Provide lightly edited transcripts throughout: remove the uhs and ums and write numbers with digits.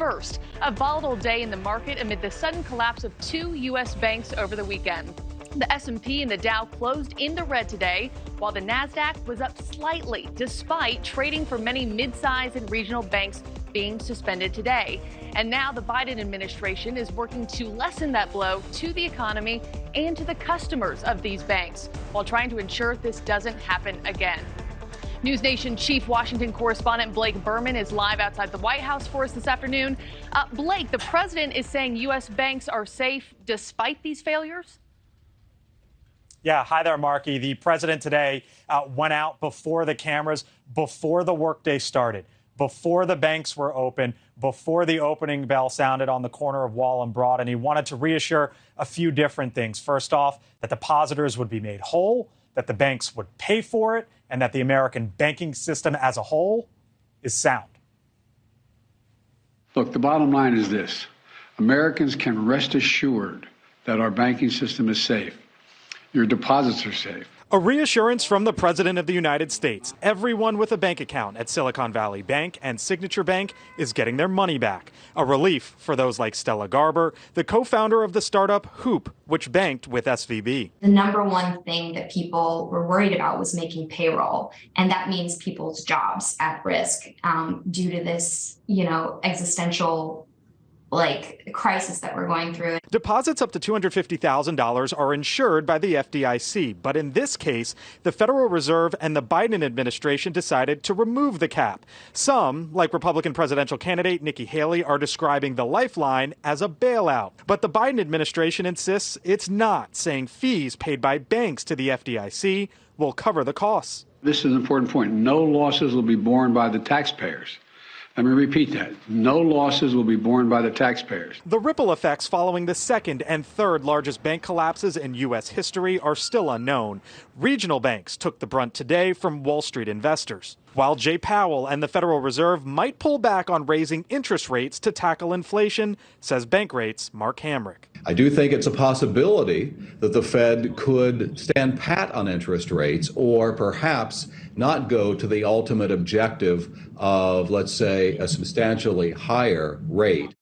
first. A volatile day in the market amid the sudden collapse of two U.S. banks over the weekend. The S&P and the Dow closed in the red today, while the NASDAQ was up slightly, despite trading for many mid-size and regional banks being suspended today. And now the Biden administration is working to lessen that blow to the economy and to the customers of these banks, while trying to ensure this doesn't happen again. NewsNation chief Washington correspondent Blake Berman is live outside the White House for us this afternoon. Blake, the president is saying U.S. banks are safe despite these failures? Yeah, hi there, Marky. The president today went out before the cameras, before the workday started, before the banks were open, before the opening bell sounded on the corner of Wall and Broad, and he wanted to reassure a few different things. First off, that depositors would be made whole, that the banks would pay for it, and that the American banking system as a whole is sound. Look, the bottom line is this. Americans can rest assured that our banking system is safe. Your deposits are safe. A reassurance from the President of the United States. Everyone with a bank account at Silicon Valley Bank and Signature Bank is getting their money back. A relief for those like Stella Garber, the co-founder of the startup Hoop, which banked with SVB. The number one thing that people were worried about was making payroll. And that means people's jobs at risk due to this, existential crisis that we're going through. Deposits up to $250,000 are insured by the FDIC. But in this case, the Federal Reserve and the Biden administration decided to remove the cap. Some, like Republican presidential candidate Nikki Haley, are describing the lifeline as a bailout. But the Biden administration insists it's not, saying fees paid by banks to the FDIC will cover the costs. This is an important point. No losses will be borne by the taxpayers. Let me repeat that. No losses will be borne by the taxpayers. The ripple effects following the second and third largest bank collapses in U.S. history are still unknown. Regional banks took the brunt today from Wall Street investors, while Jay Powell and the Federal Reserve might pull back on raising interest rates to tackle inflation, says bank rates Mark Hamrick. I do think it's a possibility that the Fed could stand pat on interest rates or perhaps not go to the ultimate objective of, let's say, a substantially higher rate.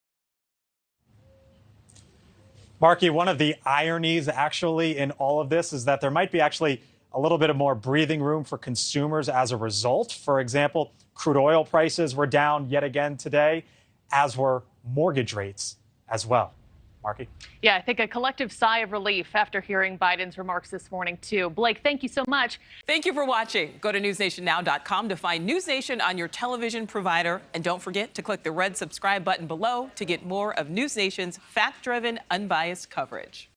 Marky, one of the ironies actually in all of this is that there might be actually a little bit of more breathing room for consumers as a result. For example, crude oil prices were down yet again today, as were mortgage rates as well. Marky? Yeah, I think a collective sigh of relief after hearing Biden's remarks this morning, too. Blake, thank you so much. Thank you for watching. Go to newsnationnow.com to find NewsNation on your television provider. And don't forget to click the red subscribe button below to get more of NewsNation's fact-driven, unbiased coverage.